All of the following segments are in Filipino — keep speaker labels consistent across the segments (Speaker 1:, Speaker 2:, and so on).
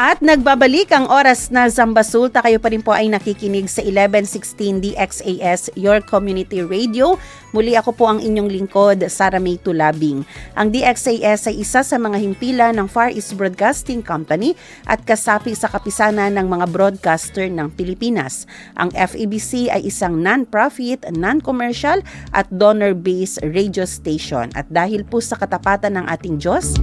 Speaker 1: At nagbabalik ang oras na Zambasulta. Kayo pa rin po ay nakikinig sa 1116 DXAS, your community radio. Muli ako po ang inyong lingkod, Sara May Tulabing. Ang DXAS ay isa sa mga himpilan ng Far East Broadcasting Company at kasapi sa kapisanan ng mga broadcaster ng Pilipinas. Ang FEBC ay isang non-profit, non-commercial at donor-based radio station. At dahil po sa katapatan ng ating Diyos,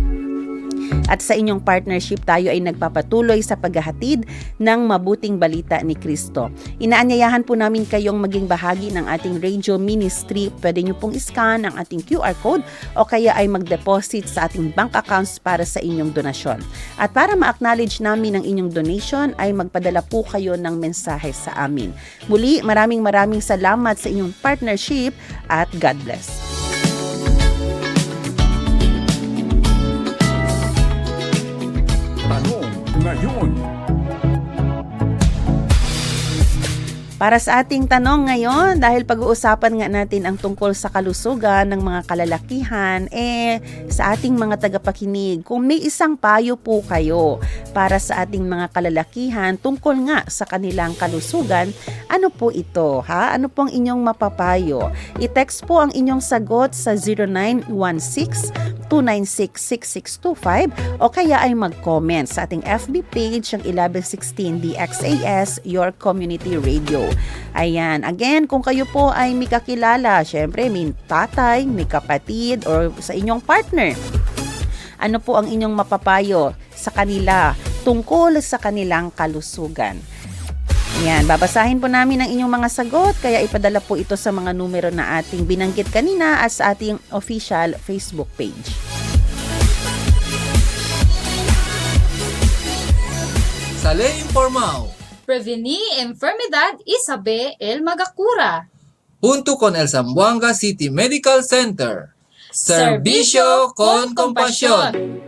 Speaker 1: at sa inyong partnership, tayo ay nagpapatuloy sa paghahatid ng mabuting balita ni Kristo. Inaanyayahan po namin kayong maging bahagi ng ating radio ministry. Pwede nyo pong iscan ang ating QR code o kaya ay mag-deposit sa ating bank accounts para sa inyong donasyon. At para ma-acknowledge namin ang inyong donation, ay magpadala po kayo ng mensahe sa amin. Muli, maraming salamat sa inyong partnership at God bless.
Speaker 2: Ngayon.
Speaker 1: Para sa ating tanong ngayon, dahil pag-uusapan nga natin ang tungkol sa kalusugan ng mga kalalakihan, sa ating mga tagapakinig, kung may isang payo po kayo para sa ating mga kalalakihan tungkol nga sa kanilang kalusugan, ano po ito? Ano pong inyong mapapayo? I-text po ang inyong sagot sa 0916-296-6625 o kaya ay mag-comment sa ating FB page ang 1116 DXAS, your community radio. Ayan, again, kung kayo po ay may kakilala, syempre may tatay, may kapatid, or sa inyong partner, ano po ang inyong mapapayo sa kanila tungkol sa kanilang kalusugan? Yan, babasahin po namin ang inyong mga sagot, kaya ipadala po ito sa mga numero na ating binanggit kanina at sa ating official Facebook page.
Speaker 3: Sa Ley Informao,
Speaker 4: Prevenir Enfermedad y Saber el Magacura.
Speaker 3: junto con el Zamboanga City Medical Center. Servicio con compasión.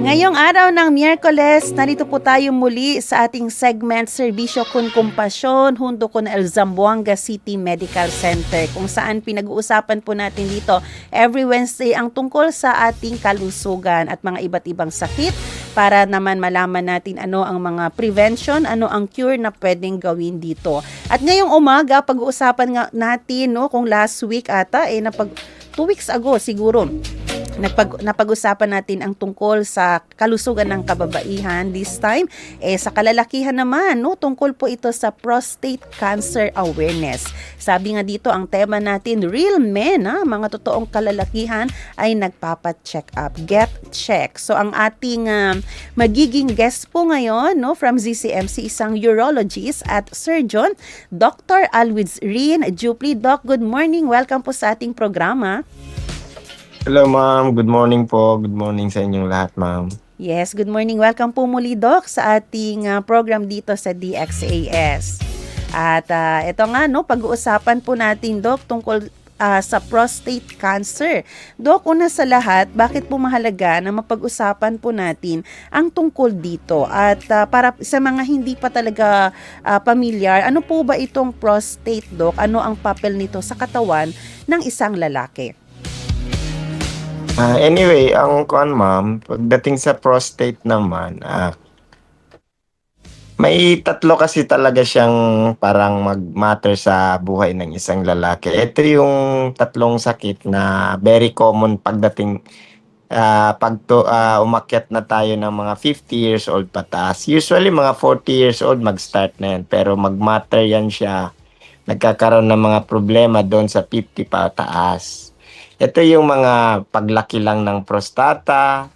Speaker 1: Ngayong araw ng Miyerkules, narito po tayo muli sa ating segment Serbisyo con Compasyon junto con el Zamboanga City Medical Center, kung saan pinag-uusapan po natin dito every Wednesday ang tungkol sa ating kalusugan at mga iba't ibang sakit para naman malaman natin ano ang mga prevention, ano ang cure na pwedeng gawin dito. At ngayong umaga, pag-uusapan nga natin, kung last week ata, 2 weeks ago siguro, napag-usapan natin ang tungkol sa kalusugan ng kababaihan. This time, sa kalalakihan naman, tungkol po ito sa prostate cancer awareness. Sabi nga dito, ang tema natin, real men, mga totoong kalalakihan ay nagpapa-check up, get check. So, ang ating magiging guest po ngayon, from ZCMC, isang urologist at surgeon, Dr. Alwiz Rin Jupli. Doc, good morning. Welcome po sa ating programa.
Speaker 5: Hello ma'am, good morning po. Good morning sa inyong lahat ma'am.
Speaker 1: Yes, good morning. Welcome po muli, Doc, sa ating program dito sa DXAS. At ito nga, pag-uusapan po natin, Doc, tungkol sa prostate cancer. Doc, una sa lahat, bakit po mahalaga na mapag-usapan po natin ang tungkol dito? At para sa mga hindi pa talaga pamilyar, ano po ba itong prostate, Doc? Ano ang papel nito sa katawan ng isang lalaki?
Speaker 5: Anyway, ang ma'am, pagdating sa prostate naman, may tatlo kasi talaga siyang parang mag-matter sa buhay ng isang lalaki. Ito yung tatlong sakit na very common pagdating umakyat na tayo ng mga 50 years old pataas. Usually mga 40 years old mag-start na yan, pero mag-matter yan siya. Nagkakaroon ng mga problema doon sa 50 pataas. Ito yung mga paglaki lang ng prostata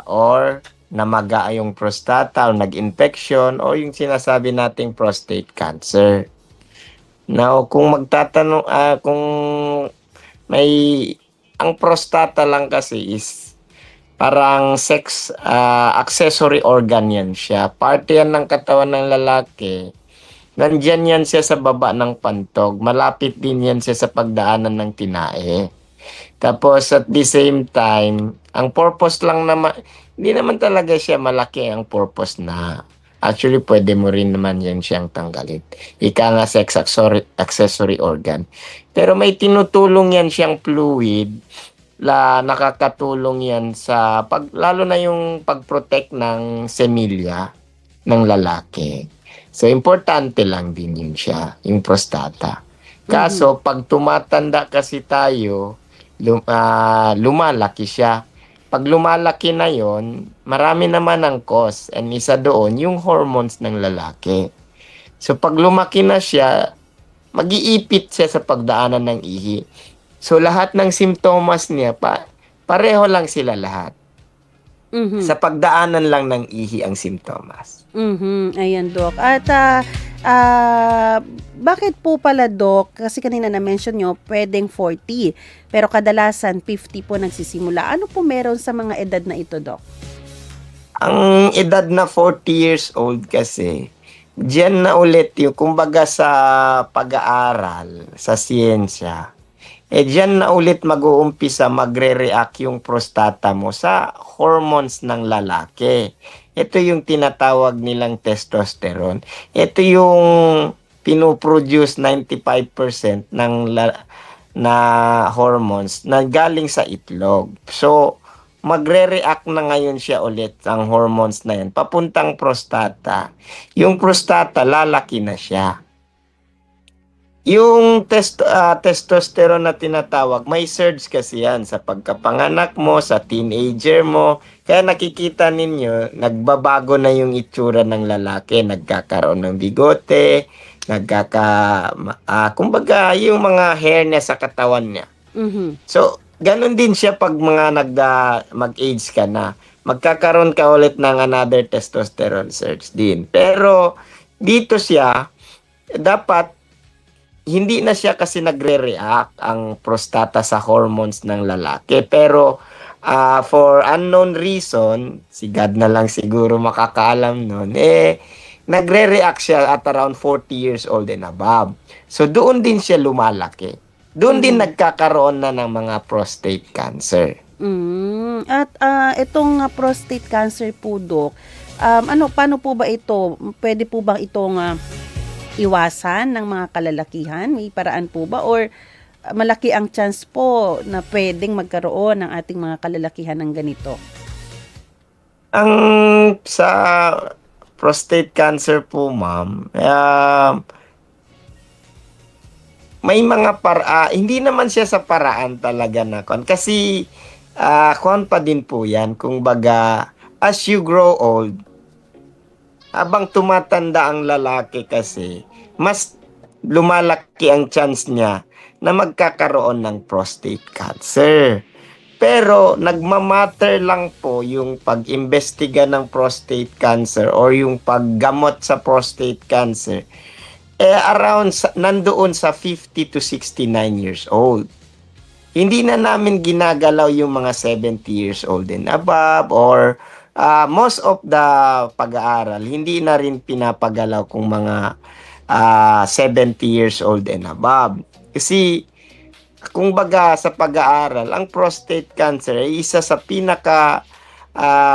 Speaker 5: or namaga yung prostata o nag-infection o yung sinasabi nating prostate cancer. Now, kung magtatanong, kung may, ang prostata lang kasi is parang sex accessory organ yan siya. Parte yan ng katawan ng lalaki. Nandyan yan siya sa baba ng pantog. Malapit din yan siya sa pagdaanan ng tinae. Tapos at the same time, ang purpose lang naman, hindi naman talaga siya malaki ang purpose na Actually, pwede mo rin naman yan siyang tanggalin. Ika nga sex accessory organ. Pero may tinutulong yan siyang fluid nakakatulong yan sa lalo na yung pag-protect ng semilya ng lalaki. So, importante lang din yun siya, yung prostata. Kaso, pag tumatanda kasi tayo, lumalaki siya. Pag lumalaki na yon, marami naman ang cause. And isa doon, yung hormones ng lalaki. So, pag lumaki na siya, mag-iipit siya sa pagdaanan ng ihi. So, lahat ng simptomas niya, pareho lang sila lahat.
Speaker 1: Mhm.
Speaker 5: Sa pagdaanan lang ng ihi ang simptomas.
Speaker 1: Ayan, Doc. At bakit po pala, Doc? Kasi kanina na-mention nyo, pwedeng 40. Pero kadalasan, 50 po nagsisimula. Ano po meron sa mga edad na ito, Doc?
Speaker 5: Ang edad na 40 years old kasi, diyan na ulit yung, kumbaga sa pag-aaral, sa siyensya, diyan na ulit mag-uumpisa magre-react yung prostata mo sa hormones ng lalaki. Ito yung tinatawag nilang testosterone. Ito yung pinoproduce 95% na hormones na galing sa itlog. So, magre-react na ngayon siya ulit ang hormones na yan papuntang prostata. Yung prostata, lalaki na siya. Yung testosterone na tinatawag, may surge kasi yan sa pagkapanganak mo, sa teenager mo. Kaya nakikita ninyo, nagbabago na yung itsura ng lalaki. Nagkakaroon ng bigote, kumbaga yung mga hair niya sa katawan niya. So, ganun din siya pag mag-age ka na. Magkakaroon ka ulit ng another testosterone surge din. Pero, dito siya, dapat hindi na siya kasi nagre-react ang prostata sa hormones ng lalaki. Pero for unknown reason, si God na lang siguro makakaalam nun, nagre-react siya at around 40 years old and above. So doon din siya lumalaki. Doon din nagkakaroon na ng mga prostate cancer.
Speaker 1: At itong prostate cancer po, Doc, paano po ba ito? Pwede po bang itong iwasan ng mga kalalakihan? May paraan po ba? Or malaki ang chance po na pwedeng magkaroon ng ating mga kalalakihan ng ganito?
Speaker 5: Ang sa prostate cancer po, ma'am, may mga hindi naman siya sa paraan talaga na kasi pa din po yan. Kung baga, as you grow old, habang tumatanda ang lalaki kasi, mas lumalaki ang chance niya na magkakaroon ng prostate cancer. Pero nagmamatter lang po yung pag-imbestiga ng prostate cancer or yung paggamot sa prostate cancer around nandoon sa 50 to 69 years old. Hindi na namin ginagalaw yung mga 70 years old and above or most of the pag-aaral, hindi na rin pinapagalaw kung mga 70 years old and above. Kasi, kung baga sa pag-aaral, ang prostate cancer ay isa sa pinaka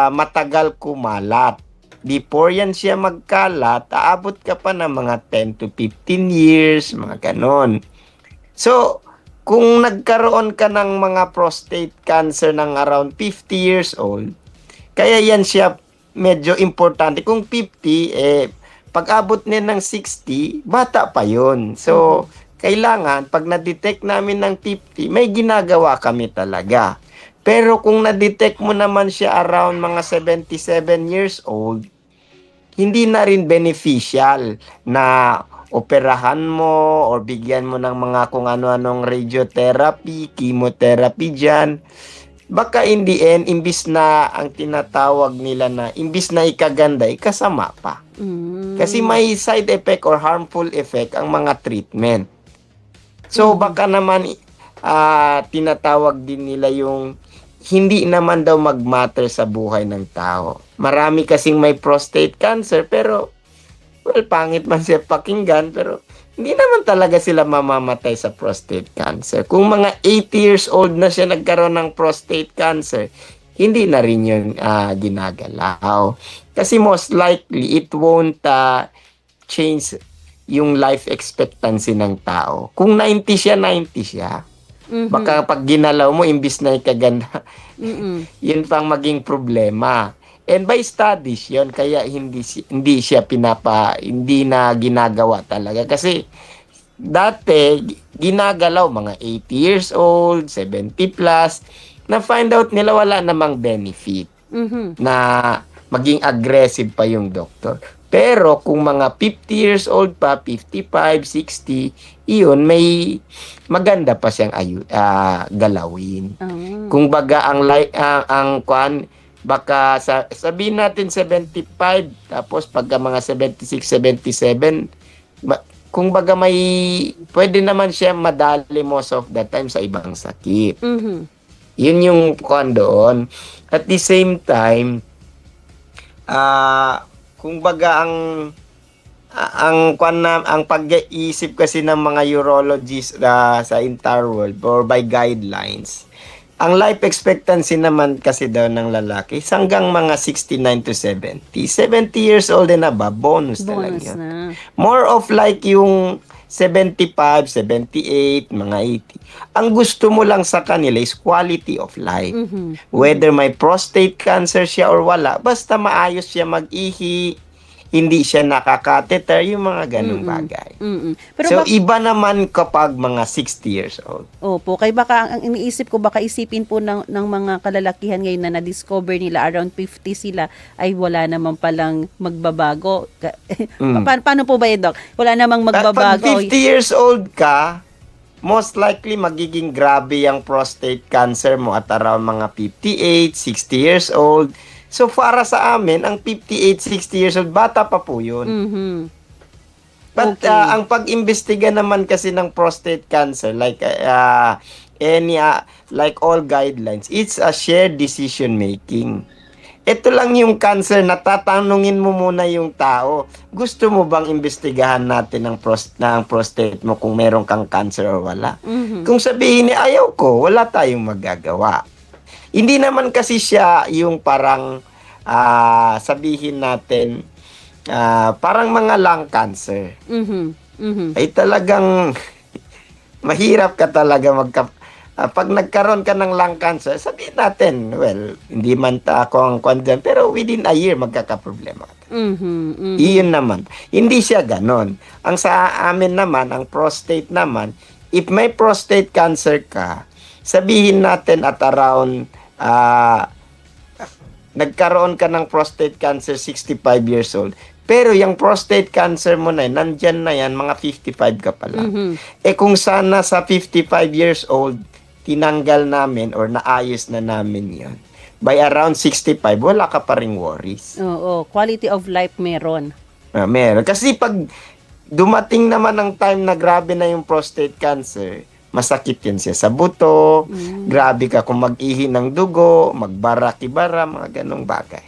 Speaker 5: matagal kumalat. Before yan siya magkalat, aabot ka pa ng mga 10 to 15 years, mga ganon. So, kung nagkaroon ka ng mga prostate cancer ng around 50 years old, kaya yan siya medyo importante. Kung 50, pag-abot niya ng 60, bata pa yun. So, kailangan, pag na-detect namin ng 50, may ginagawa kami talaga. Pero kung na-detect mo naman siya around mga 77 years old, hindi na rin beneficial na operahan mo or bigyan mo ng mga kung ano-anong radiotherapy, chemotherapy dyan. Baka in the end, imbis na ang tinatawag nila na imbis na ikaganda, ikasama pa. Kasi may side effect or harmful effect ang mga treatment. So baka naman tinatawag din nila yung hindi naman daw mag-matter sa buhay ng tao. Marami kasing may prostate cancer pero pangit man siya pakinggan pero hindi naman talaga sila mamamatay sa prostate cancer. Kung mga 80 years old na siya nagkaroon ng prostate cancer, hindi na rin yun ginagalaw. Kasi most likely, it won't change yung life expectancy ng tao. Kung 90 siya, 90 siya.
Speaker 1: Mhm.
Speaker 5: Baka pag ginalaw mo, imbis na ikaganda,
Speaker 1: Mm-mm.
Speaker 5: yun pang maging problema. And by studies yun, kaya hindi siya hindi na ginagawa talaga. Kasi dati, ginagalaw mga 80 years old, 70 plus, na find out nila wala namang benefit
Speaker 1: Mhm.
Speaker 5: na maging aggressive pa yung doktor. Pero kung mga 50 years old pa, 55, 60, iyon may maganda pa siyang galawin.
Speaker 1: Ah.
Speaker 5: Kung baga ang kwan baka sabihin natin 75 tapos pagka mga 76, 77 kung baga may pwede naman siya madali most of the time sa ibang sakit.
Speaker 1: Mhm.
Speaker 5: Yun yung kwan doon. At the same time, kung baga ang pag-iisip kasi ng mga urologists sa entire world or by guidelines, ang life expectancy naman kasi daw ng lalaki is hanggang mga 69 to 70. 70 years old and above, bonus na lang
Speaker 1: Bonus
Speaker 5: yun.
Speaker 1: na.
Speaker 5: More of like yung 75, 78, mga 80. Ang gusto mo lang sa kanila is quality of life.
Speaker 1: Mhm.
Speaker 5: Whether may prostate cancer siya or wala, basta maayos siya mag-ihi, hindi siya nakakateter, yung mga ganong bagay.
Speaker 1: Mm-mm. Pero
Speaker 5: So, iba naman kapag mga 60 years old.
Speaker 1: opo, kaya baka ang iniisip ko baka isipin po ng mga kalalakihan ngayon na na-discover nila around 50 sila ay wala namang palang magbabago. Paano po ba yun, Doc? Wala namang
Speaker 5: Pag
Speaker 1: magbabago.
Speaker 5: 50 years old ka, most likely magiging grabe yung prostate cancer mo at around mga 58, 60 years old. So, para sa amin, ang 58, 60 years old, bata pa po yun.
Speaker 1: Mhm.
Speaker 5: But
Speaker 1: Okay.
Speaker 5: ang pag-imbestiga naman kasi ng prostate cancer, like like all guidelines, it's a shared decision making. Ito lang yung cancer na tatanungin mo muna yung tao. Gusto mo bang imbestigahan natin ang prostate mo kung meron kang cancer o wala?
Speaker 1: Mhm.
Speaker 5: Kung sabihin niya, ayaw ko, wala tayong magagawa. Hindi naman kasi siya yung parang sabihin natin parang mga lung cancer.
Speaker 1: Mhm. Mhm.
Speaker 5: Ay talagang mahirap ka talaga pag nagkaroon ka ng lung cancer, sabihin natin, well, hindi man ako ang kwan dyan, pero within a year magkakaproblema ka.
Speaker 1: Mhm. Mhm.
Speaker 5: Iyon naman. Hindi siya ganon. Ang sa amin naman, ang prostate naman, if may prostate cancer ka, sabihin natin at around nagkaroon ka ng prostate cancer 65 years old, pero yung prostate cancer mo na nandyan na yan, mga 55 ka pa lang.
Speaker 1: Mhm.
Speaker 5: Kung sana sa 55 years old, tinanggal namin or naayos na namin yon, by around 65, wala ka pa ring worries.
Speaker 1: Oo, quality of life meron.
Speaker 5: Meron. Kasi pag dumating naman ang time na grabe na yung prostate cancer, masakit yan siya sa buto, grabe ka kung mag-ihi ng dugo, magbaraki-bara, mga ganong bagay.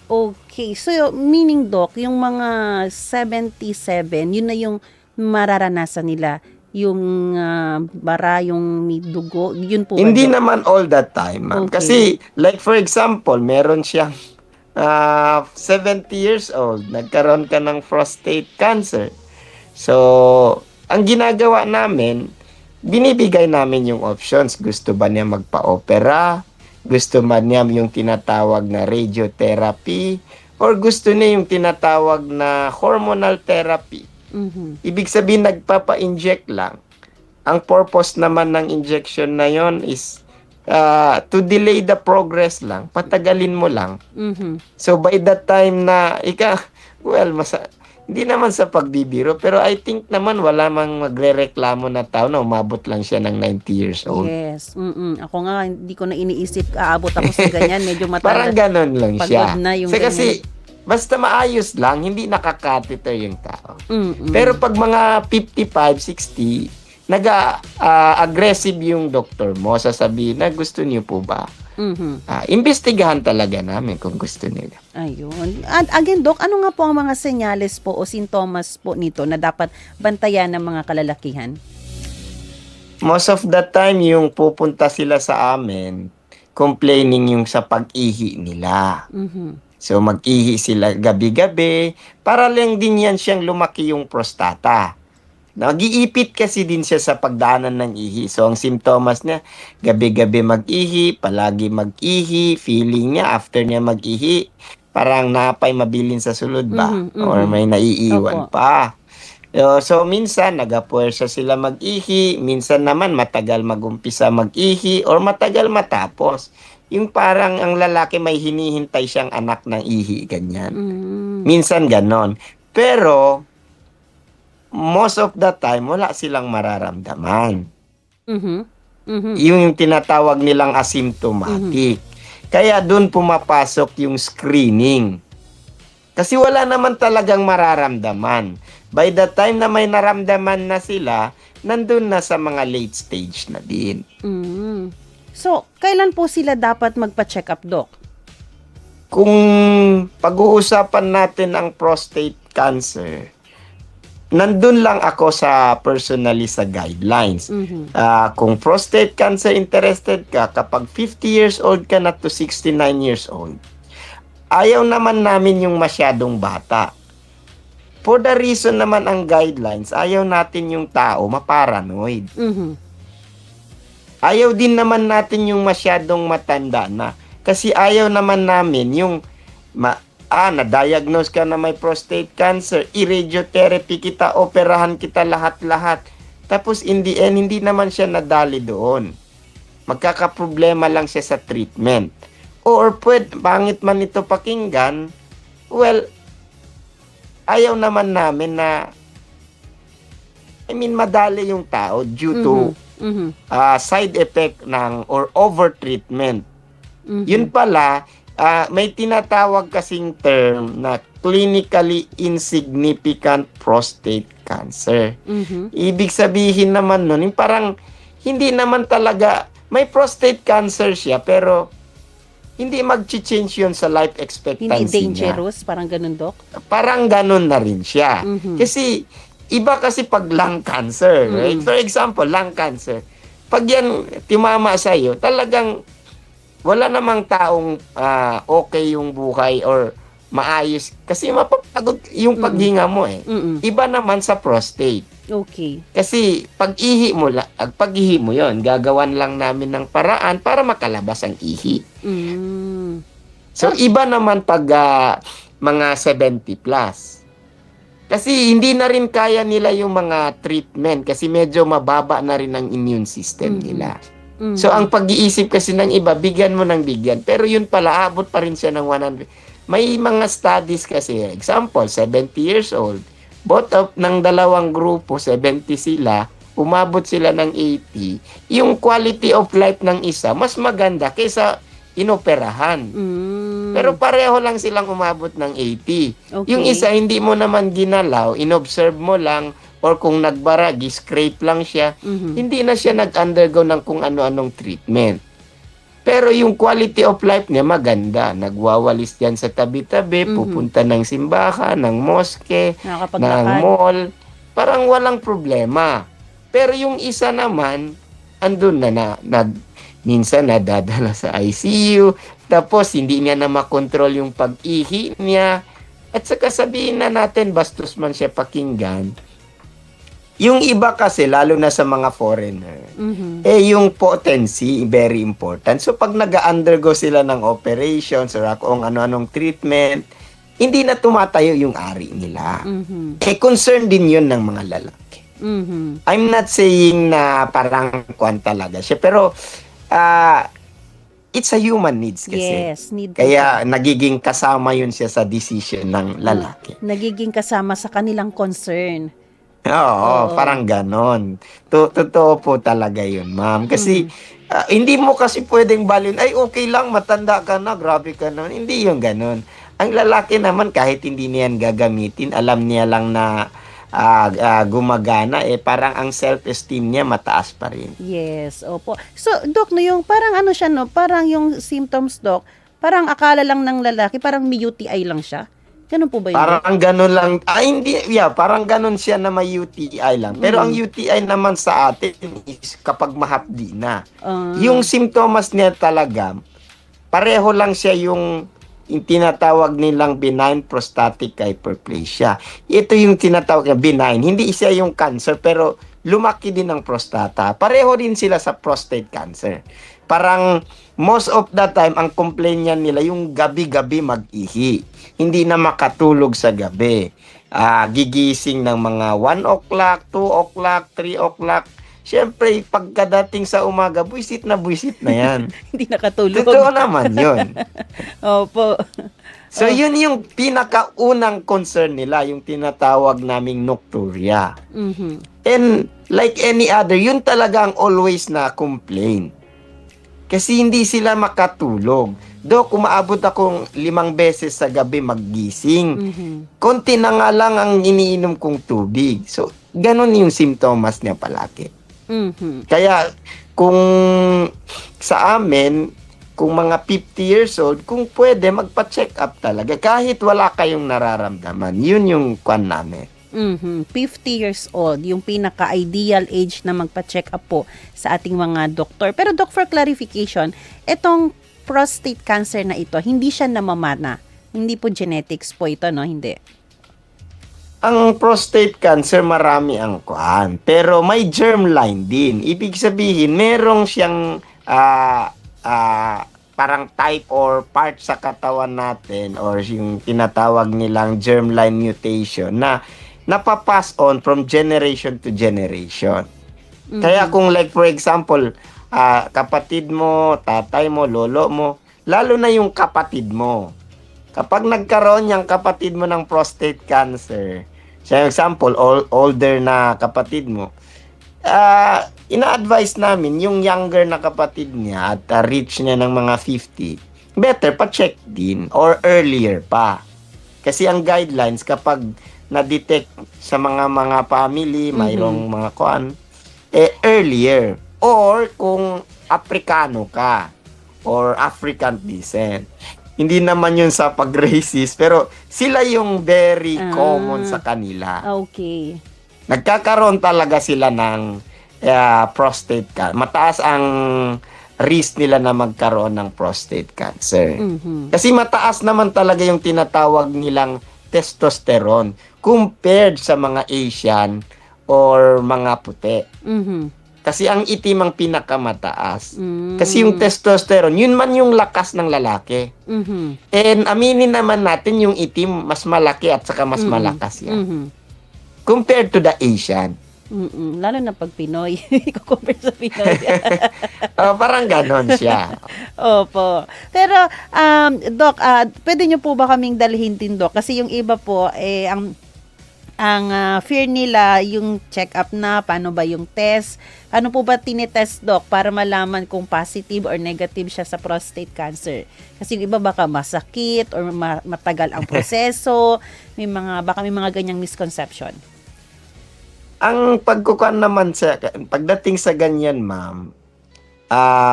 Speaker 1: Okay. So, meaning, Doc, yung mga 77, yun na yung mararanasan nila. Yung bara, yung may dugo, yun po ba,
Speaker 5: Hindi
Speaker 1: Doc?
Speaker 5: naman all that time, ma'am.
Speaker 1: Okay.
Speaker 5: Kasi, like for example, meron siyang 70 years old, nagkaroon ka ng prostate cancer. So, ang ginagawa namin, binibigay namin yung options. Gusto ba niya magpa-opera? Gusto ba niya yung tinatawag na radiotherapy? Or gusto niya yung tinatawag na hormonal therapy?
Speaker 1: Mhm.
Speaker 5: Ibig sabihin, nagpapa-inject lang. Ang purpose naman ng injection na yon is to delay the progress lang. Patagalin mo lang.
Speaker 1: Mhm.
Speaker 5: So, by that time na hindi naman sa pagbibiro, pero I think naman wala mang magrereklamo na tao na umabot lang siya ng 90 years old.
Speaker 1: Yes. Ako nga, hindi ko na iniisip, aabot ako sa ganyan. Medyo
Speaker 5: Parang
Speaker 1: matanda.
Speaker 5: ganon lang
Speaker 1: Pagod
Speaker 5: siya.
Speaker 1: na yung
Speaker 5: Kasi, basta maayos lang, hindi nakakateter yung tao.
Speaker 1: Mm-mm.
Speaker 5: Pero pag mga 55, 60, aggressive yung doktor mo, sasabihin na gusto niyo po ba?
Speaker 1: Mhm.
Speaker 5: Imbestigahan talaga namin kung gusto nila.
Speaker 1: Ayun. At again, Doc, ano nga po ang mga senyales po o sintomas po nito na dapat bantayan ng mga kalalakihan?
Speaker 5: Most of the time, yung pupunta sila sa amin, complaining yung sa pag-ihi nila. So mag-ihi sila gabi-gabi para lang din yan siyang lumaki yung prostata. Nag-iipit kasi din siya sa pagdaanan ng ihi. So ang simptomas niya, gabi-gabi mag-ihi, palagi mag-ihi, feeling niya after niya mag-ihi, parang napay mabilin sa sulod ba? Or may naiiwan
Speaker 1: Opo.
Speaker 5: pa. So minsan nagapuwersa sila mag-ihi, minsan naman matagal mag-umpisa mag-ihi or matagal matapos. Yung parang ang lalaki may hinihintay siyang anak ng ihi, ganyan. Minsan ganon. Pero most of the time wala silang mararamdaman. Yung tinatawag nilang asymptomatic. Kaya doon pumapasok yung screening. Kasi wala naman talagang mararamdaman. By the time na may naramdaman na sila, nandun na sa mga late stage na din.
Speaker 1: So, kailan po sila dapat magpa-check up, Doc?
Speaker 5: Kung pag-uusapan natin ang prostate cancer, nandun lang ako sa personally sa guidelines. Kung prostate cancer interested ka, kapag 50 years old ka na to 69 years old, ayaw naman namin yung masyadong bata. For the reason naman ang guidelines, ayaw natin yung tao maparanoid. Ayaw din naman natin yung masyadong matanda na. Kasi ayaw naman namin yung na-diagnose ka na may prostate cancer, i-radiotherapy kita, operahan kita lahat-lahat. Tapos in the end, hindi naman siya nadali doon. Magkakaproblema lang siya sa treatment. Or pangit man ito pakinggan, well, ayaw naman namin na, madali yung tao due to side effect ng or over-treatment. Yun pala, may tinatawag kasing term na clinically insignificant prostate cancer. Ibig sabihin naman nun, yung parang hindi naman talaga, may prostate cancer siya, pero hindi mag-change yun sa life expectancy
Speaker 1: Hindi
Speaker 5: niya.
Speaker 1: dangerous, parang ganun, Doc?
Speaker 5: Parang ganun na rin siya. Kasi, iba kasi pag lung cancer. Right? For example, lung cancer. Pag yan timama sa'yo, talagang wala namang taong okay yung buhay or maayos. Kasi mapapagod yung paghinga mo eh. Iba naman sa prostate.
Speaker 1: Okay.
Speaker 5: Kasi pag-ihi mo yon, gagawan lang namin ng paraan para makalabas ang ihi. So, iba naman pag mga 70 plus. Kasi hindi na rin kaya nila yung mga treatment kasi medyo mababa na rin ang immune system nila. So, ang pag-iisip kasi ng iba, bigyan mo ng bigyan. Pero yun pala, abot pa rin siya ng 100. May mga studies kasi, example, 70 years old, both of ng dalawang grupo, 70 sila, umabot sila ng 80, yung quality of life ng isa, mas maganda kaysa inoperahan. Pero pareho lang silang umabot ng 80.
Speaker 1: Okay.
Speaker 5: Yung isa, hindi mo naman ginalaw, inobserve mo lang, or kung nagbara, scrape lang siya, hindi na siya nag-undergo ng kung ano-anong treatment. Pero yung quality of life niya maganda. Nagwawalis diyan sa tabi-tabi, pupunta ng simbahan, ng moske, ng
Speaker 1: Nakakapaglakad.
Speaker 5: mall. Parang walang problema. Pero yung isa naman, andun na minsan nadadala sa ICU, tapos hindi niya na makontrol yung pag-ihi niya. At saka sabihin na natin, bastos man siya pakinggan, yung iba kasi, lalo na sa mga foreigner, yung potency, very important. So, pag nag-undergo sila ng operations or kung ano-anong treatment, hindi na tumatayo yung ari nila. Concern din yun ng mga lalaki. I'm not saying na parang kwan talaga siya, pero it's a human needs kasi.
Speaker 1: Yes, need
Speaker 5: Kaya nagiging kasama yun siya sa decision ng lalaki.
Speaker 1: nagiging kasama sa kanilang concern.
Speaker 5: Oo, parang ganon. Totoo po talaga yun, ma'am. Kasi, hindi mo kasi pwedeng balin, ay okay lang, matanda ka na, grabe ka na. Hindi yung ganon. Ang lalaki naman, kahit hindi niyan gagamitin, alam niya lang na gumagana, parang ang self-esteem niya mataas pa rin.
Speaker 1: Yes, opo. So, Doc, no, yung parang ano siya, no, parang yung symptoms, Doc, parang akala lang ng lalaki, parang may UTI lang siya. Ganun po ba yun?
Speaker 5: Parang ganun lang. Hindi, yeah, parang ganun siya na may UTI lang. Pero ang UTI naman sa atin is kapag mahapdi na. Yung simptomas niya talaga, pareho lang siya yung tinatawag nilang benign prostatic hyperplasia. Ito yung tinatawag na benign. Hindi siya yung cancer, pero lumaki din ang prostata. Pareho din sila sa prostate cancer. Parang most of the time, ang complaint niyan nila yung gabi-gabi mag-ihi. Hindi na makatulog sa gabi. Gigising ng mga 1 o'clock, 2 o'clock, 3 o'clock. Siyempre, pagkadating sa umaga, buisit na yan.
Speaker 1: Hindi nakatulog.
Speaker 5: Totoo naman yun.
Speaker 1: Opo.
Speaker 5: So, yun yung pinakaunang concern nila, yung tinatawag naming nocturia. And like any other, yun talaga ang always na complaint. Kasi hindi sila makatulog. Dok, umaabot akong 5 beses sa gabi maggising. Konti na nga lang ang iniinom kong tubig. So, ganun yung simptomas niya palagi. Kaya, kung sa amin, kung mga 50 years old, kung pwede, magpa-check up talaga. Kahit wala kayong nararamdaman. Yun yung kwan namin.
Speaker 1: 50 years old, yung pinaka-ideal age na magpa-check up po sa ating mga doktor. Pero Doc, for clarification, itong prostate cancer na ito, hindi siya namamana. Hindi po genetics po ito, no? Hindi.
Speaker 5: Ang prostate cancer, marami ang kuan. Pero may germline din. Ibig sabihin, merong siyang parang type or part sa katawan natin or yung tinatawag nilang germline mutation na napapass on from generation to generation. Kaya kung like for example, kapatid mo, tatay mo, lolo mo, lalo na yung kapatid mo. Kapag nagkaroon yung kapatid mo ng prostate cancer, sa example, older na kapatid mo, ina-advise namin yung younger na kapatid niya at reach niya ng mga 50, better pa-check din or earlier pa. Kasi ang guidelines kapag na-detect sa mga family, mayroong mga kuan, earlier. Or kung Afrikano ka or African descent. Hindi naman yun sa pag-racist, pero sila yung very common sa kanila.
Speaker 1: Okay.
Speaker 5: Nagkakaroon talaga sila ng prostate cancer. Mataas ang risk nila na magkaroon ng prostate cancer. Kasi mataas naman talaga yung tinatawag nilang testosterone compared sa mga Asian or mga puti. Kasi ang itim ang pinakamataas. Kasi yung testosterone, yun man yung lakas ng lalaki. And aminin naman natin yung itim, mas malaki at saka mas malakas yan. Compared to the Asian.
Speaker 1: Lalo na pag Pinoy. Compare sa Pinoy.
Speaker 5: Parang ganon siya.
Speaker 1: Opo. Pero, Doc, pwede nyo po ba kaming dalhin din, Doc? Kasi yung iba po, ang fear nila, yung check-up na, paano ba yung test? Ano po ba tinitest, Doc, para malaman kung positive or negative siya sa prostate cancer? Kasi yung iba baka masakit or matagal ang proseso. Baka may mga ganyang misconception.
Speaker 5: Ang pagkukuan naman pagdating sa ganyan, ma'am,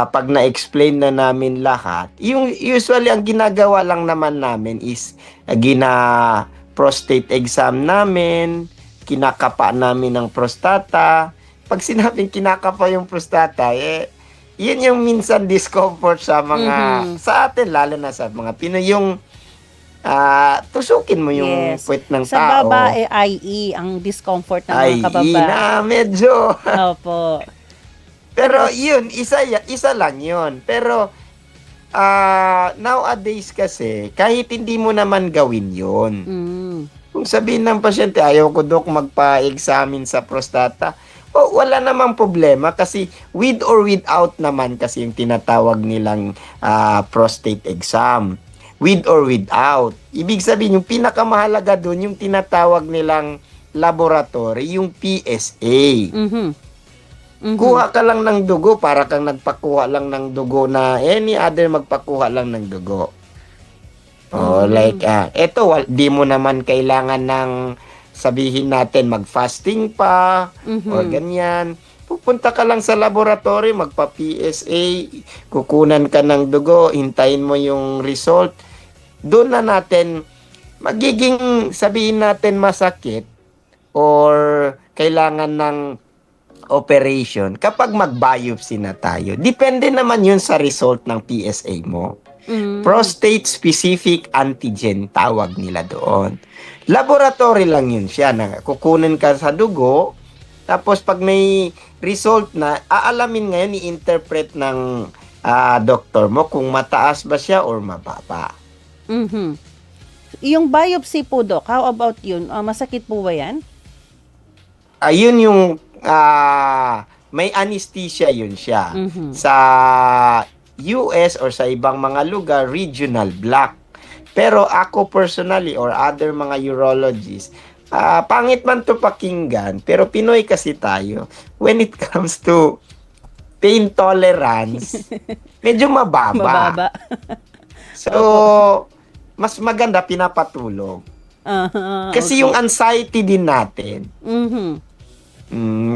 Speaker 5: pag na-explain na namin lahat, yung usually ang ginagawa lang naman namin is prostate exam namin, kinakapa namin ng prostata. Pag sinabing kinakapa yung prostata, yun yung minsan discomfort sa mga, sa atin, lalo na sa mga Pinoy, yung tusukin mo yung puwet ng
Speaker 1: sa
Speaker 5: tao.
Speaker 1: Sa babae, IE, ang discomfort ng mga kababae.
Speaker 5: Na medyo.
Speaker 1: Opo.
Speaker 5: Pero yun, isa lang yun. Pero nowadays kasi, kahit hindi mo naman gawin yun. Kung sabihin ng pasyente, ayaw ko Dok magpa-examine sa prostata, wala namang problema kasi with or without naman kasi yung tinatawag nilang prostate exam. With or without. Ibig sabihin, yung pinakamahalaga doon, yung tinatawag nilang laboratory, yung PSA. Kuha ka lang ng dugo, para kang nagpakuha lang ng dugo na any other magpakuha lang ng dugo. Di mo naman kailangan ng sabihin natin mag-fasting pa or ganyan. Pupunta ka lang sa laboratory, magpa-PSA, kukunan ka ng dugo, hintayin mo yung result. Doon na natin magiging sabihin natin masakit or kailangan ng operation kapag mag-biopsy na tayo. Depende naman yun sa result ng PSA mo. Prostate specific antigen tawag nila doon. Laboratory lang yun siya na kukunin ka sa dugo, tapos pag may result na, aalamin ngayon i-interpret ng doktor mo kung mataas ba siya or mababa.
Speaker 1: Mhm. Yung biopsy po, Doc, how about yun? Masakit po ba yan?
Speaker 5: Ayun yung may anesthesia yun siya.
Speaker 1: Mhm.
Speaker 5: Sa US or sa ibang mga lugar, regional block. Pero ako personally or other mga urologists, pangit man to pakinggan, pero Pinoy kasi tayo. When it comes to pain tolerance, medyo mababa.
Speaker 1: Mababa.
Speaker 5: So, mas maganda pinapatulog. Kasi
Speaker 1: Okay.
Speaker 5: yung anxiety din natin,
Speaker 1: Mhm.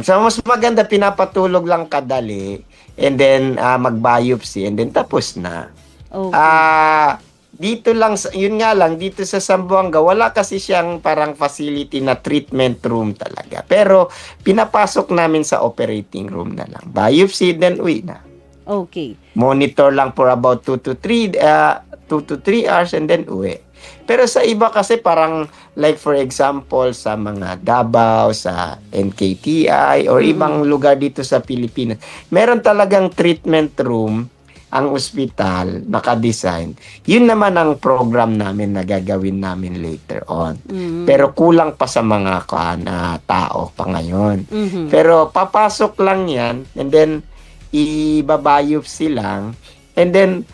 Speaker 5: so mas maganda pinapatulog lang kadali and then mag-biopsy and then tapos na.
Speaker 1: Okay.
Speaker 5: Dito lang, yun nga lang, dito sa Zamboanga, wala kasi siyang parang facility na treatment room talaga. Pero pinapasok namin sa operating room na lang. Biopsy, then uwi na.
Speaker 1: Okay.
Speaker 5: Monitor lang for about 2 to 3 hours and then uwi. Pero sa iba kasi parang like for example sa mga Davao, sa NKTI or ibang lugar dito sa Pilipinas, meron talagang treatment room ang ospital naka-design. Yun naman ang program namin na gagawin namin later on. Pero kulang pa sa mga tao pa ngayon.
Speaker 1: Mhm.
Speaker 5: Pero papasok lang yan and then ibabiopsy lang and then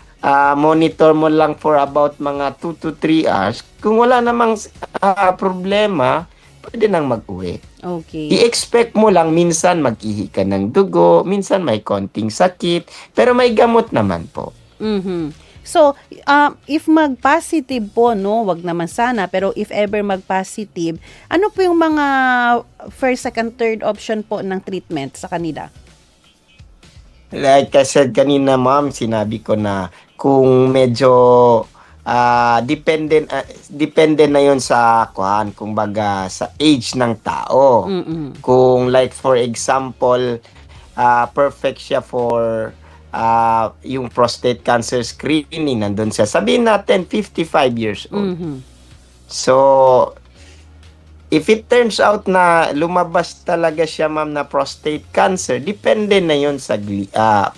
Speaker 5: monitor mo lang for about mga 2 to 3 hours. Kung wala namang problema, pwede nang mag-uwi.
Speaker 1: Okay.
Speaker 5: I-expect mo lang minsan mag-ihi ka ng dugo, minsan may konting sakit, pero may gamot naman po.
Speaker 1: Mhm. So, if mag-positive po, no, wag naman sana, pero if ever mag-positive, ano po yung mga first, second, third option po ng treatment sa kanila?
Speaker 5: Like I said kanina, ma'am, sinabi ko na kung medyo depende na yon sa kumbaga sa age ng tao.
Speaker 1: Mm-mm.
Speaker 5: Kung like for example, perfect siya for yung prostate cancer screening, nandun siya. Sabihin natin 55 years old.
Speaker 1: Mhm.
Speaker 5: So, if it turns out na lumabas talaga siya, ma'am, na prostate cancer, depende na yon sa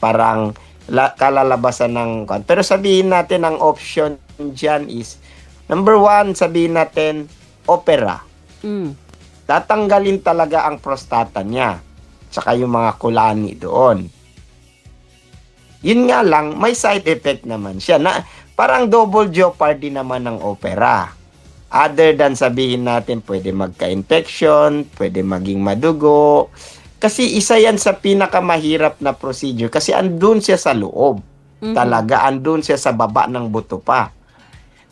Speaker 5: parang kalalabasan ng pero sabihin natin ang option dyan is number 1, sabihin natin opera. Tatanggalin talaga ang prostata niya tsaka yung mga kulani doon. Yun nga lang, may side effect naman siya na parang double jeopardy naman ng opera. Other than sabihin natin pwede magka-infection, pwede maging madugo. Kasi isa yan sa pinakamahirap na procedure kasi andun siya sa loob. Talaga, andun siya sa baba ng buto pa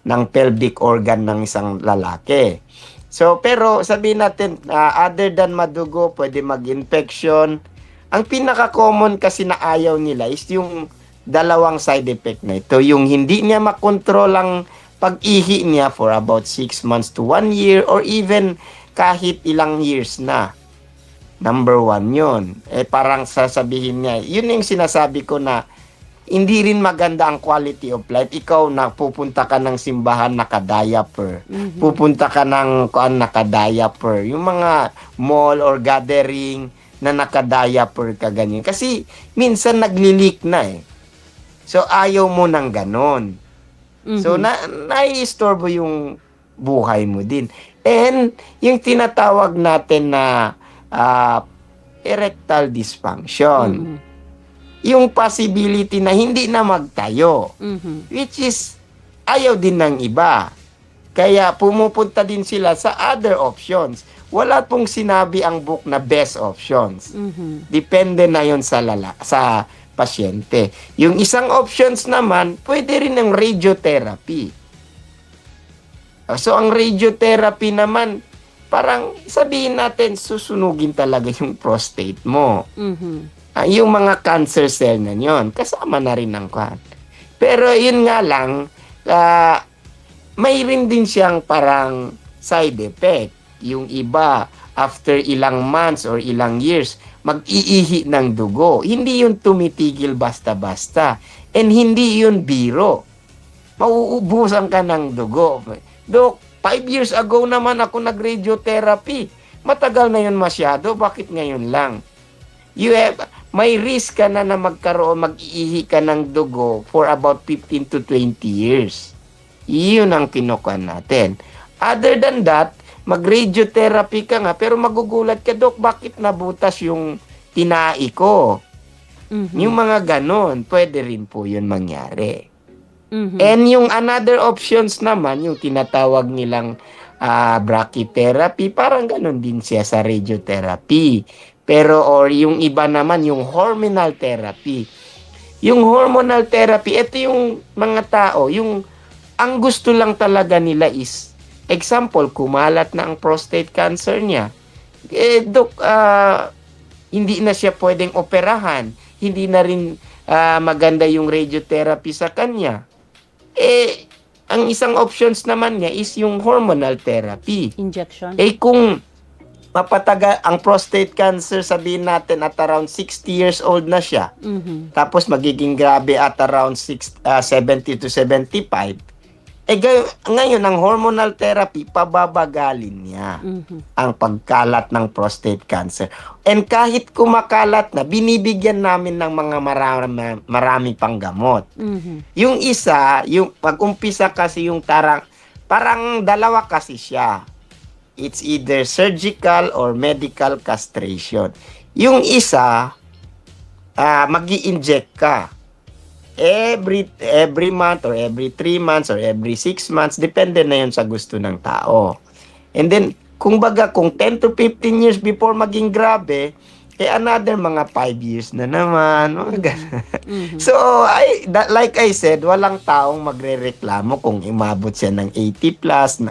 Speaker 5: ng pelvic organ ng isang lalaki. So, pero sabihin natin, other than madugo, pwede mag-infection. Ang pinaka-common kasi na ayaw nila is yung dalawang side effect na ito. Yung hindi niya makontrol ang pag-ihi niya for about 6 months to 1 year or even kahit ilang years na. Number 1 yun. Parang sasabihin niya, yun yung sinasabi ko na hindi rin maganda ang quality of life. Ikaw na pupunta ka ng simbahan naka-diaper. Pupunta ka ng naka-diaper. Yung mga mall or gathering na naka-diaper ka ganyan. Kasi minsan nagli-leak na eh. So ayaw mo ng ganon. So nai-istorbo yung buhay mo din. And yung tinatawag natin na erectile dysfunction. Yung possibility na hindi na magtayo. Which is, ayaw din ng iba. Kaya pumupunta din sila sa other options. Wala pong sinabi ang book na best options. Depende na yon sa pasyente. Yung isang options naman, pwede rin ng radiotherapy. So, ang radiotherapy naman, parang sabihin natin, susunugin talaga yung prostate mo. Yung mga cancer cell na yun, kasama na rin ng kwan. Pero yun nga lang, mayroon din siyang parang side effect. Yung iba, after ilang months or ilang years, mag-iihi ng dugo. Hindi yun tumitigil basta-basta. And hindi yun biro. Mauubusan ka ng dugo. Dok, 5 years ago naman ako nag-radiotherapy. Matagal na yun masyado. Bakit ngayon lang? May risk ka na mag-iihi ka ng dugo for about 15 to 20 years. Iyon ang kinukuha natin. Other than that, mag-radiotherapy ka nga, pero magugulat ka, Dok, bakit nabutas yung tinai ko?
Speaker 1: Mhm.
Speaker 5: Yung mga ganon, pwede rin po yun mangyari.
Speaker 1: Mhm.
Speaker 5: And yung another options naman, yung tinatawag nilang brachytherapy, parang ganon din siya sa radiotherapy. Pero or yung iba naman, yung hormonal therapy. Yung hormonal therapy, ito yung mga tao, yung ang gusto lang talaga nila is, example, kumalat na ang prostate cancer niya. Dok, hindi na siya pwedeng operahan. Hindi na rin maganda yung radiotherapy sa kanya. Ang isang options naman niya is yung hormonal therapy.
Speaker 1: Injection.
Speaker 5: Kung mapataga ang prostate cancer, sabihin natin at around 60 years old na siya,
Speaker 1: Mhm.
Speaker 5: tapos magiging grabe at around 70 to 75, ngayon ang hormonal therapy, pababagalin niya
Speaker 1: Mhm.
Speaker 5: ang pagkalat ng prostate cancer. And kahit kumakalat na, binibigyan namin ng mga marami pang gamot.
Speaker 1: Mhm.
Speaker 5: Yung isa, yung pag-umpisa kasi yung parang dalawa kasi siya. It's either surgical or medical castration. Yung isa, magi-inject ka. Every month or every 3 months or every 6 months, depende na yun sa gusto ng tao. And then, kung 10 to 15 years before maging grabe, another mga 5 years na naman. Mga ganun.
Speaker 1: Mhm.
Speaker 5: So, like I said, walang taong magrereklamo kung umabot siya ng 80 plus,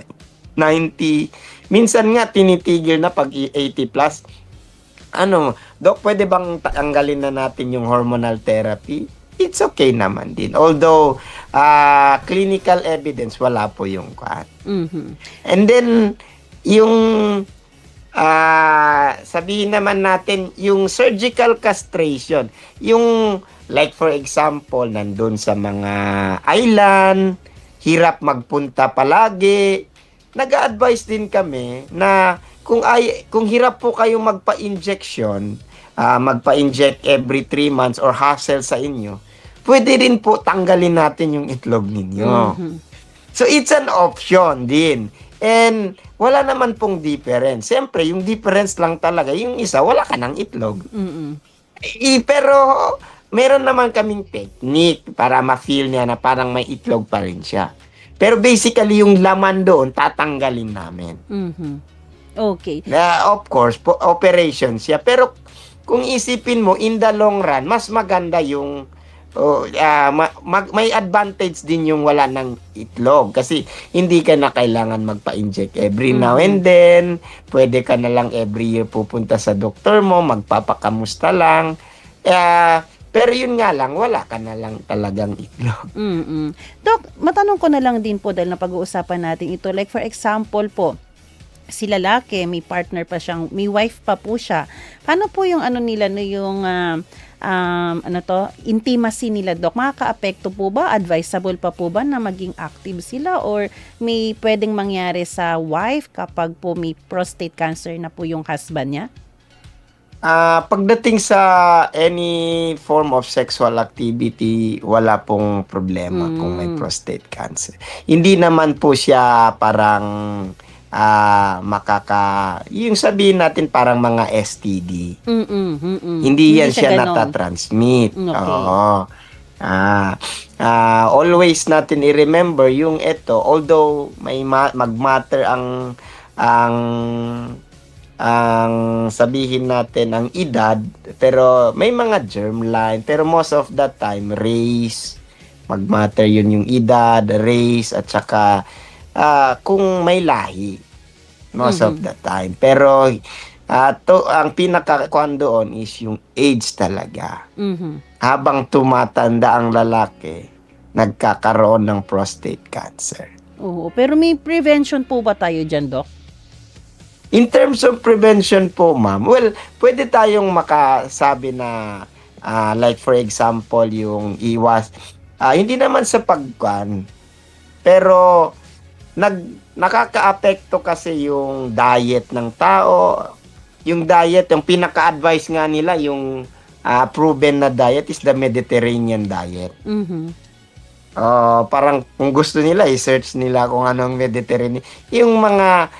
Speaker 5: 90. Minsan nga, tinitigil na pag 80 plus. Dok, pwede bang tanggalin na natin yung hormonal therapy? It's okay naman din. Although, clinical evidence, wala po yung kuwan.
Speaker 1: Mhm.
Speaker 5: And then, yung sabihin naman natin, yung surgical castration, yung like for example, nandun sa mga island, hirap magpunta palagi, nag-a-advise din kami na kung hirap po kayong magpa-injection, magpa-inject every 3 months or hassle sa inyo, pwede rin po tanggalin natin yung itlog ninyo.
Speaker 1: Mhm.
Speaker 5: So, it's an option din. And wala naman pong difference. Siyempre, yung difference lang talaga, yung isa, wala ka ng itlog.
Speaker 1: Mhm.
Speaker 5: Pero, meron naman kaming technique para ma-feel niya na parang may itlog pa rin siya. Pero basically, yung laman doon, tatanggalin namin.
Speaker 1: Mhm. Okay.
Speaker 5: Of course, operation siya. Pero, kung isipin mo, in the long run, mas maganda yung may advantage din yung wala ng itlog kasi hindi ka na kailangan magpa-inject every now and then. Pwede ka na lang every year pupunta sa doktor mo, magpapakamusta lang. Pero yun nga lang, wala ka na lang talagang itlog.
Speaker 1: Mm-mm. Dok, matanong ko na lang din po dahil napag-uusapan natin ito. Like for example po, si lalaki, may partner pa siyang, may wife pa po siya. Paano po yung nila, yung intimacy nila, Dok? Makaka-apekto po ba? Advisable pa po ba na maging active sila? Or may pwedeng mangyari sa wife kapag po may prostate cancer na po yung husband niya?
Speaker 5: Pagdating sa any form of sexual activity, wala pong problema kung may prostate cancer. Hindi naman po siya parang yung sabihin natin parang mga STD. Hindi yan siya
Speaker 1: ganon.
Speaker 5: natatransmit.
Speaker 1: Okay.
Speaker 5: Oo. Always natin i-remember yung ito, although may mag-matter ang sabihin natin ang edad, pero may mga germline, pero most of the time race, mag-matter yun yung edad, race, at saka kung may lahi most of the time. Pero ang pinaka-kuan doon is yung age talaga. Habang tumatanda ang lalaki, nagkakaroon ng prostate cancer.
Speaker 1: Oo, pero may prevention po ba tayo dyan, Doc?
Speaker 5: In terms of prevention po, ma'am, well, pwede tayong makasabi na like for example, yung iwas, hindi naman sa pagkan, pero nakaka-apekto kasi yung diet ng tao. Yung diet, yung pinaka-advice nga nila, yung proven na diet is the Mediterranean diet.
Speaker 1: Mhm.
Speaker 5: Parang kung gusto nila, i-search nila kung anong Mediterranean. Yung mga,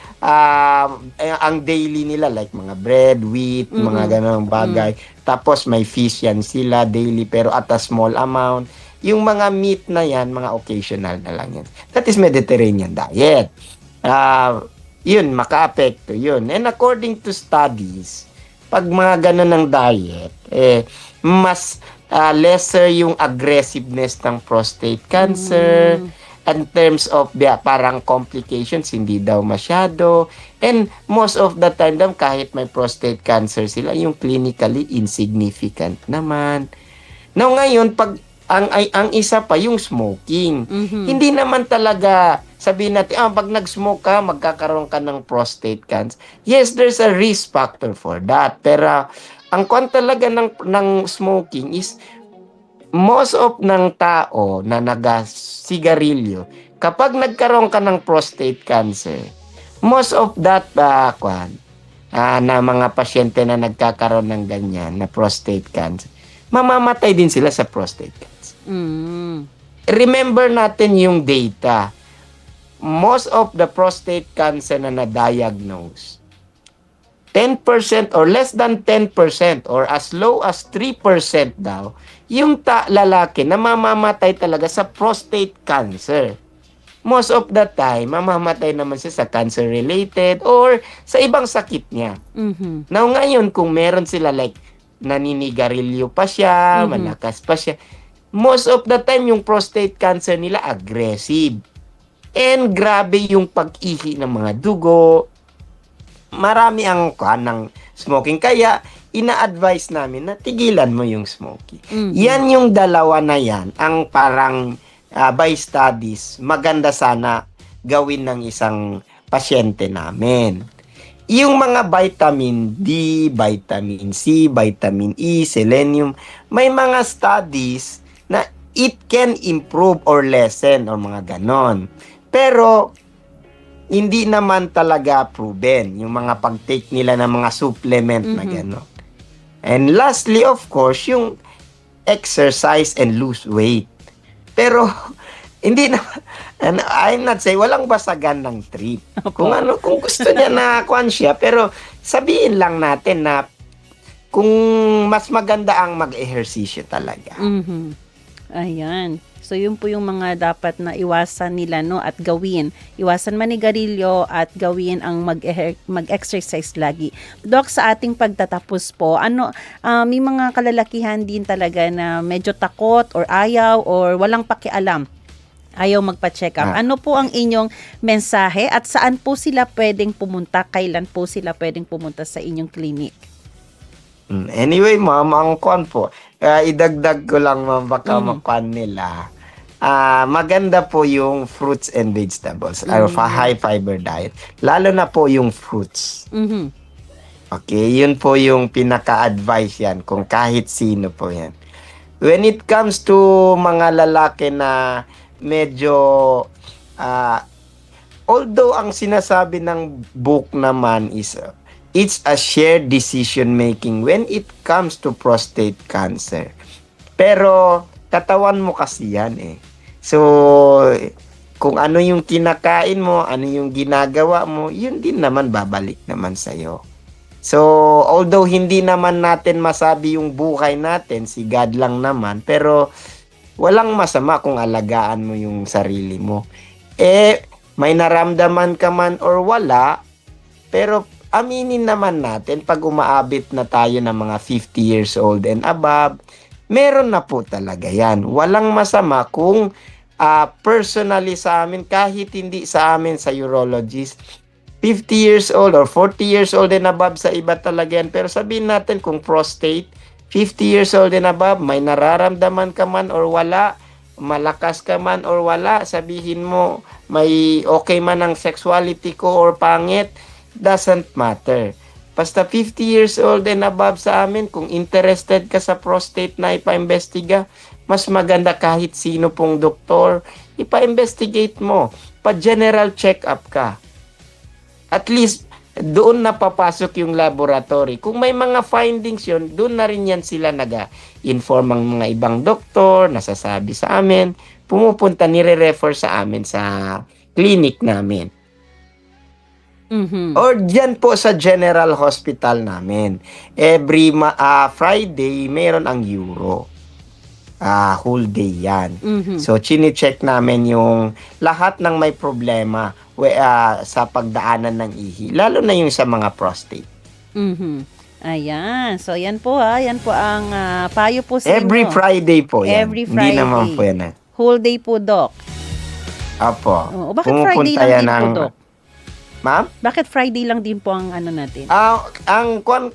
Speaker 5: ang daily nila, like mga bread, wheat, mga ganong bagay. Tapos may fish yan sila daily, pero at a small amount. Yung mga meat na yan, mga occasional na lang yan. That is Mediterranean diet. Yun, maka-apekto yun. And according to studies, pag mga ganon ng diet, mas lesser yung aggressiveness ng prostate cancer. In terms of parang complications, hindi daw masyado. And most of the time daw, kahit may prostate cancer sila, yung clinically insignificant naman. Now ngayon, pag ang isa pa yung smoking. Hindi naman talaga sabihin natin, pag nag-smoke ka, magkakaroon ka ng prostate cancer. Yes, there's a risk factor for that. Pero ang kwan talaga ng smoking is most of ng tao na nagasigarilyo, kapag nagkaroon ka ng prostate cancer, most of that na mga pasyente na nagkakaroon ng ganyan na prostate cancer, mamamatay din sila sa prostate cancer. Remember natin yung data. Most of the prostate cancer na na-diagnose, 10% or less than 10% or as low as 3% daw, yung lalaki na mamamatay talaga sa prostate cancer. Most of the time, mamamatay naman siya sa cancer-related or sa ibang sakit niya. Now ngayon, kung meron sila like naninigarilyo pa siya, malakas pa siya, most of the time yung prostate cancer nila aggressive. And grabe yung pag-ihi ng mga dugo. Marami ang ng smoking. Kaya, ina-advise namin na tigilan mo yung smoking. Yan yung dalawa na yan, ang parang by studies, maganda sana gawin ng isang pasyente namin. Yung mga vitamin D, vitamin C, vitamin E, selenium, may mga studies na it can improve or lessen or mga ganon. Pero, hindi naman talaga proven yung mga pag-take nila ng mga supplement na gano'n. And lastly, of course, yung exercise and lose weight. Pero, hindi na, and I'm not saying, walang basagan ng trip. Kung gusto niya na kuan siya, pero sabihin lang natin na kung mas maganda ang mag-ehersisyo talaga.
Speaker 1: Ayan. So, yun po yung mga dapat na iwasan nila, no, at gawin. Iwasan manigarilyo at gawin ang mag-exercise lagi. Doc, sa ating pagtatapos po, may mga kalalakihan din talaga na medyo takot or ayaw or walang pakialam. Ayaw magpa-check up. Ano po ang inyong mensahe at saan po sila pwedeng pumunta? Kailan po sila pwedeng pumunta sa inyong clinic?
Speaker 5: Anyway, ma'am, ang kuan po, idagdag ko lang, ma'am, baka makuan nila. Maganda po yung fruits and vegetables or high fiber diet. Lalo na po yung fruits. Okay, yun po yung pinaka-advice yan kung kahit sino po yan. When it comes to mga lalaki na medyo although ang sinasabi ng book naman is it's a shared decision making when it comes to prostate cancer. Pero katawan mo kasi yan eh. So, kung ano yung kinakain mo, ano yung ginagawa mo, yun din naman babalik naman sa'yo. So, although hindi naman natin masabi yung buhay natin, si God lang naman, pero walang masama kung alagaan mo yung sarili mo. May naramdaman ka man or wala, pero aminin naman natin pag umaabot na tayo ng mga 50 years old and above, meron na po talaga yan. Walang masama kung personally sa amin, kahit hindi sa amin sa urologist, 50 years old or 40 years old and above sa iba talaga yan. Pero sabihin natin kung prostate, 50 years old and above, may nararamdaman ka man or wala, malakas ka man or wala, sabihin mo may okay man ang sexuality ko or pangit, doesn't matter. Basta 50 years old and above sa amin, kung interested ka sa prostate na ipa-imbestiga, mas maganda kahit sino pong doktor, ipa-investigate mo. Pa-general check-up ka. At least, doon na papasok yung laboratory. Kung may mga findings yun, doon na rin yan sila nag-inform ang mga ibang doktor, nasasabi sa amin, pumupunta, nire-refer sa amin sa clinic namin.
Speaker 1: Mhm.
Speaker 5: Or dyan po sa general hospital namin. Every Friday, meron ang Euro. Whole day yan.
Speaker 1: Mhm.
Speaker 5: So, chine-check namin yung lahat ng may problema sa pagdaanan ng ihi. Lalo na yung sa mga prostate.
Speaker 1: Mhm. Ayan. So, yan po yan po ang payo po sa
Speaker 5: Every
Speaker 1: inyo.
Speaker 5: Friday po yan.
Speaker 1: Every
Speaker 5: Hindi naman
Speaker 1: Friday.
Speaker 5: po yan.
Speaker 1: Whole day po, Doc.
Speaker 5: Apo.
Speaker 1: Oh, bakit Friday lang din po, Doc?
Speaker 5: Ma'am?
Speaker 1: Bakit Friday lang din po ang ano natin?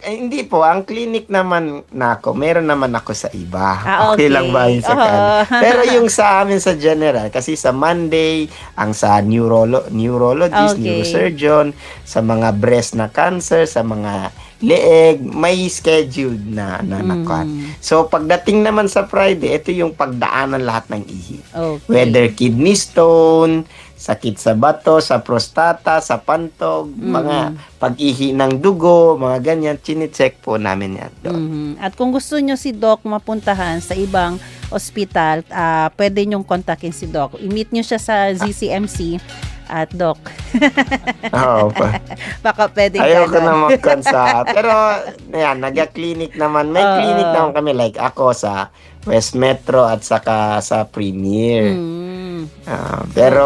Speaker 5: Hindi po, ang clinic naman nako, meron naman ako sa iba.
Speaker 1: Okay.
Speaker 5: Lang ba yun sa
Speaker 1: Oo.
Speaker 5: Pero yung sa amin sa general, kasi sa Monday, ang sa neurologist,
Speaker 1: Okay.
Speaker 5: neurosurgeon, sa mga breast na cancer, sa mga leeg, may scheduled na nakuha. So, pagdating naman sa Friday, ito yung pagdaanan lahat ng ihi.
Speaker 1: Okay.
Speaker 5: Whether kidney stone, sakit sa bato, sa prostata, sa pantog, mga pag-ihi ng dugo, mga ganyan, chine-check po namin yan doon.
Speaker 1: Mhm. At kung gusto nyo si Doc mapuntahan sa ibang ospital, pwede nyong kontakin si Doc. I-meet nyo siya sa ZCMC at Doc.
Speaker 5: Oo pa.
Speaker 1: Baka pwede
Speaker 5: Ayoko
Speaker 1: ganon.
Speaker 5: na mag-consa. Pero, yan, nag-clinic naman. May clinic naman kami, like ako sa West Metro at saka sa Premier.
Speaker 1: Mm.
Speaker 5: Pero,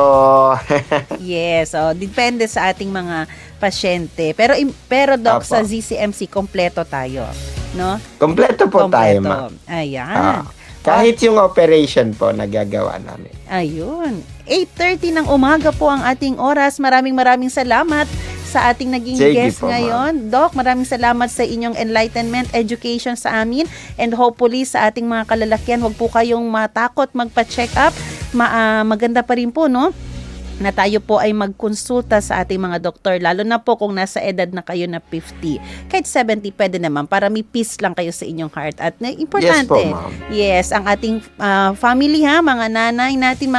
Speaker 1: Yes, depende sa ating mga pasyente. Pero Doc,
Speaker 5: Apo.
Speaker 1: sa ZCMC kompleto tayo, no?
Speaker 5: kompleto po tayo,
Speaker 1: Kompleto.
Speaker 5: ma'am.
Speaker 1: Ayan.
Speaker 5: Kahit yung operation po, nagagawa namin.
Speaker 1: Ayun. 8:30 ng umaga po ang ating oras. Maraming salamat sa ating naging
Speaker 5: Sige
Speaker 1: guest
Speaker 5: po, ma'am.
Speaker 1: ngayon. Doc, maraming salamat sa inyong enlightenment, education sa amin, and hopefully sa ating mga kalalakihan, huwag po kayong matakot magpa-check up. Maganda pa rin po, no? Na tayo po ay magkonsulta sa ating mga doktor, lalo na po kung nasa edad na kayo na 50. Kahit 70 pwede naman, para may peace lang kayo sa inyong heart. At importante,
Speaker 5: Yes po, ma'am.
Speaker 1: yes, ang ating family mga nanay natin,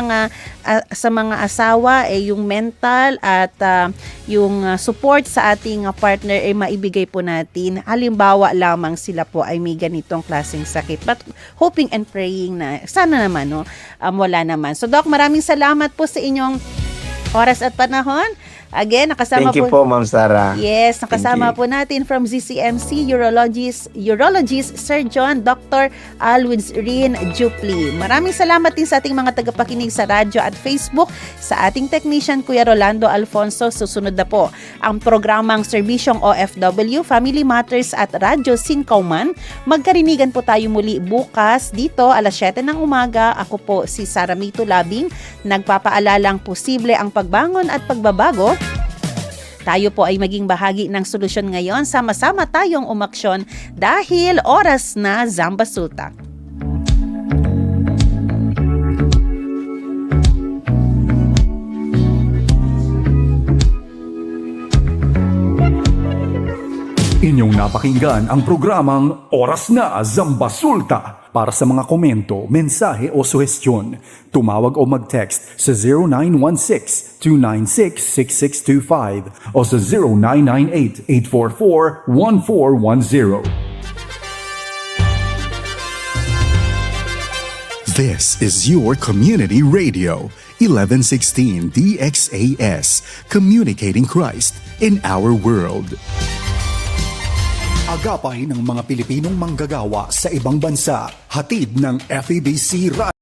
Speaker 1: sa mga asawa, yung mental at yung support sa ating partner ay maibigay po natin. Halimbawa lamang sila po ay may ganitong klaseng sakit. But hoping and praying na sana naman, no, wala naman. So Doc, maraming salamat po sa inyong oras at panahon. Again, nakasama
Speaker 5: Thank you po, Ma'am Sarah.
Speaker 1: Yes, nakasama
Speaker 5: Thank you.
Speaker 1: po natin from ZCMC Urologist Surgeon Dr. Alwids Rin Jupli. Maraming salamat din sa ating mga tagapakinig sa radyo at Facebook, sa ating technician Kuya Rolando Alfonso. Susunod na po ang programang Serbisyong OFW, Family Matters at Radyo Sinkauman. Magkarinigan po tayo muli bukas dito alas 7 ng umaga. Ako po si Sara May Tulabing, nagpapaalalang posible ang pagbangon at pagbabago. Tayo po ay maging bahagi ng solusyon ngayon. Sama-sama tayong umaksyon dahil oras na Zamba Sulta.
Speaker 2: Inyong napakinggan ang programang Oras na Zambasulta. Para sa mga komento, mensahe o suhestyon, tumawag o mag-text sa 0916-296-6625 o sa 0998-844-1410.
Speaker 6: This is your community radio, 1116 DXAS, communicating Christ in our world.
Speaker 2: Agapay ng mga Pilipinong manggagawa sa ibang bansa, hatid ng FEBC Radio.